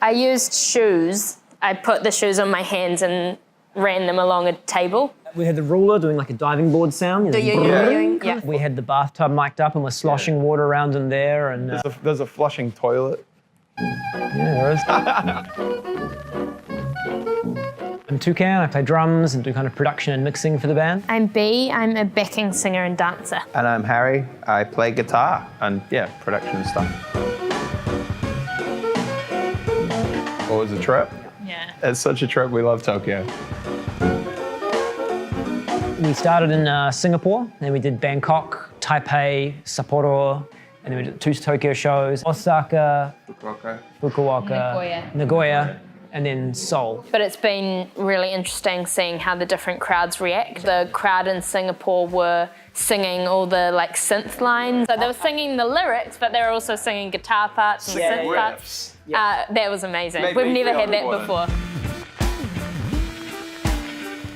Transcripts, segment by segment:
I used shoes. I put the shoes on my hands and ran them along a table. We had the ruler doing like a diving board sound. Yeah. We had the bathtub mic'd up and we're sloshing water around in there. And there's a flushing toilet. Yeah, there is. I'm Tucan, I play drums and do kind of production and mixing for the band. I'm B, I'm a backing singer and dancer. And I'm Harry, I play guitar and production and stuff. What was the trip? Yeah. It's such a trip, we love Tokyo. We started in Singapore, then we did Bangkok, Taipei, Sapporo, and then we did 2 Tokyo shows, Osaka, Fukuoka, Nagoya, and then Seoul. But it's been really interesting seeing how the different crowds react. The crowd in Singapore were singing all the like synth lines. So they were singing the lyrics, but they were also singing guitar parts and synth parts. That was amazing. We've never had that before.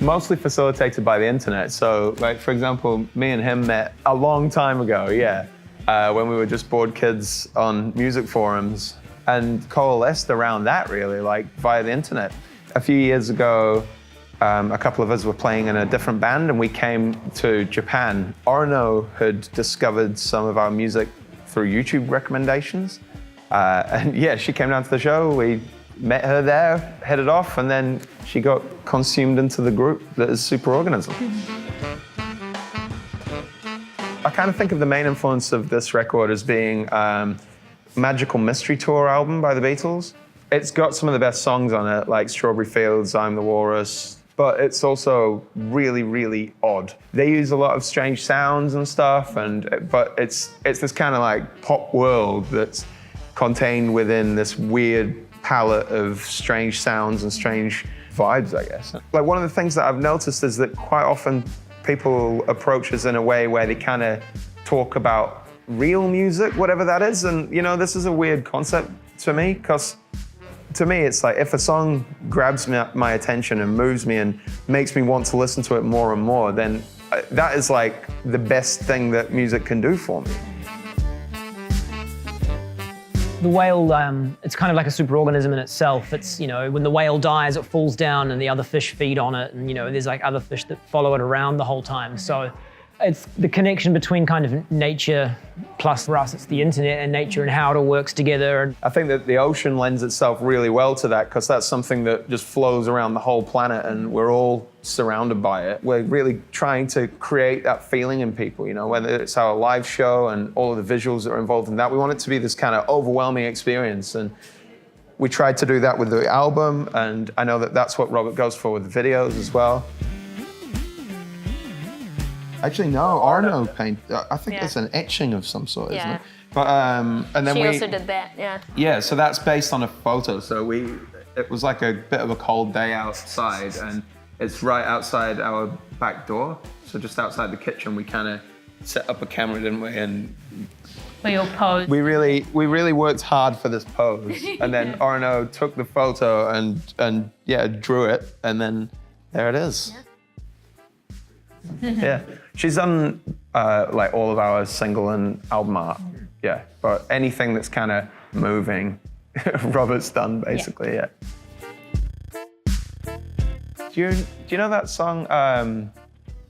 Mostly facilitated by the internet. So, like, for example, me and him met a long time ago, when we were just bored kids on music forums and coalesced around that, really, like, via the internet. A few years ago, a couple of us were playing in a different band and we came to Japan. Orono had discovered some of our music through YouTube recommendations. And she came down to the show. We met her there, headed off, and then she got consumed into the group that is Superorganism. I kind of think of the main influence of this record as being Magical Mystery Tour album by the Beatles. It's got some of the best songs on it, like Strawberry Fields, I'm the Walrus, but it's also really, really odd. They use a lot of strange sounds and stuff, but it's this kind of like pop world that's contained within this weird palette of strange sounds and strange vibes, I guess. Like, one of the things that I've noticed is that quite often people approach us in a way where they kind of talk about real music, whatever that is. And, this is a weird concept to me, because to me, it's like if a song grabs my attention and moves me and makes me want to listen to it more and more, then that is like the best thing that music can do for me. The whale, it's kind of like a superorganism in itself. It's, when the whale dies, it falls down and the other fish feed on it. And, there's like other fish that follow it around the whole time. So it's the connection between kind of nature, plus for us, it's the internet and nature and how it all works together. I think that the ocean lends itself really well to that, because that's something that just flows around the whole planet and we're all surrounded by it. We're really trying to create that feeling in people, whether it's our live show and all of the visuals that are involved in that. We want it to be this kind of overwhelming experience. And we tried to do that with the album, and I know that that's what Robert goes for with the videos as well. Actually, no, Orono paint. I think it's an etching of some sort, isn't it? But and then she also did that, Yeah, so that's based on a photo. So it was like a bit of a cold day outside, and it's right outside our back door. So just outside the kitchen, we kind of set up a camera, didn't we? And we all posed. We really worked hard for this pose, and then Orono took the photo and drew it, and then there it is. Yeah, she's done like all of our single and album art. Yeah, but anything that's kind of moving, Robert's done basically. Yeah. Do you know that song?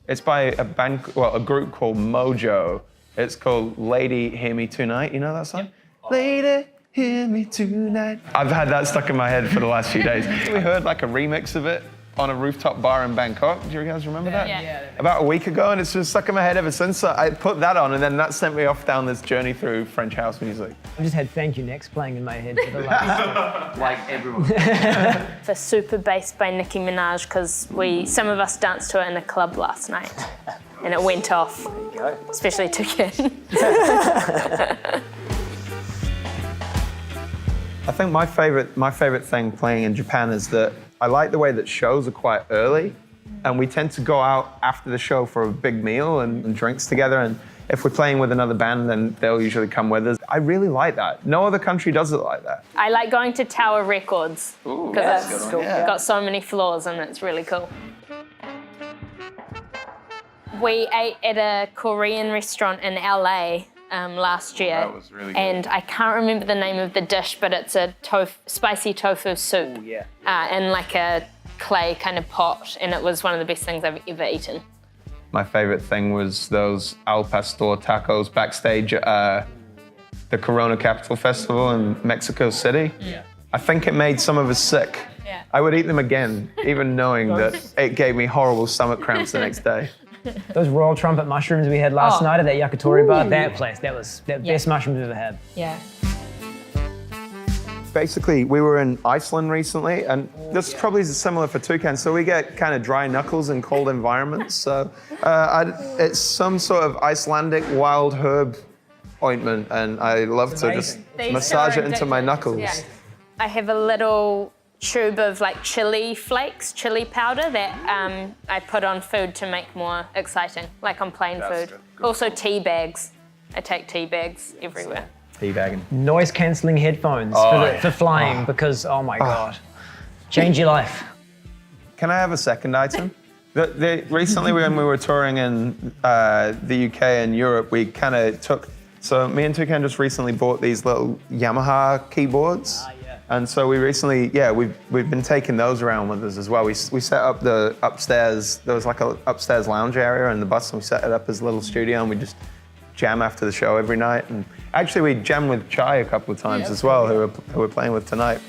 It's by a group called Mojo. It's called Lady Hear Me Tonight. You know that song? Yep. Lady Hear Me Tonight. I've had that stuck in my head for the last few days. We heard like a remix of it on a rooftop bar in Bangkok. Do you guys remember that? Yeah. About a week ago, and it's been stuck in my head ever since. So I put that on, and then that sent me off down this journey through French house music. I just had Thank You Next playing in my head for the last... Like everyone. For Super Bass by Nicki Minaj, because some of us danced to it in a club last night, and it went off. There you go. Especially Tucan. I think my favorite thing playing in Japan is that I like the way that shows are quite early, and we tend to go out after the show for a big meal and drinks together, and if we're playing with another band, then they'll usually come with us. I really like that. No other country does it like that. I like going to Tower Records, because it's got so many floors and it's really cool. We ate at a Korean restaurant in LA last year. That was really good. And I can't remember the name of the dish, but it's a spicy tofu soup. Oh, yeah. In like a clay kind of pot, and it was one of the best things I've ever eaten. My favorite thing was those al pastor tacos backstage at the Corona Capital Festival in Mexico City. Yeah. I think it made some of us sick. Yeah. I would eat them again, even knowing that it gave me horrible stomach cramps the next day. Those royal trumpet mushrooms we had last night at that yakitori bar, that place, that was the best mushrooms we've ever had. Yeah. Basically, we were in Iceland recently, and this is probably similar for Tucan. So we get kind of dry knuckles in cold environments. So it's some sort of Icelandic wild herb ointment, and I love to just These massage are it into my addictive. knuckles. Yeah. I have a little tube of like chili flakes, chili powder that I put on food to make more exciting, like on plain food. Good. Also tea bags. I take tea bags everywhere. Teabagging. Noise cancelling headphones for flying because, oh my God, change your life. Can I have a second item? Recently, when we were touring in the UK and Europe, we kind of so me and Tucan just recently bought these little Yamaha keyboards. And so we recently, we've been taking those around with us as well. We set up the upstairs, there was like an upstairs lounge area in the bus, and we set it up as a little studio, and we just jam after the show every night. And actually we jammed with Chai a couple of times as well, who we're playing with tonight.